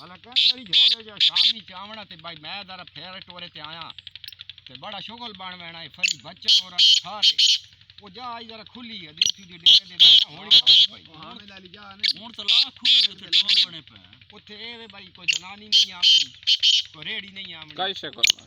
भला कर तेरी झोले जो शामी चावना ते भाई मैं जरा फेर टोरे ते आया ते बड़ा शुगल बन मैना है फरी बच्चन और सारे वो जा आई जरा खुली है दूसरी दे डेरे दे होनी भाई हां में डाली जा नहीं हुन तो ला खुली ते टोर बने पे ओथे ए वे भाई कोई जनानी नहीं आमनी कोई रेड़ी नहीं आमनी कैसे करना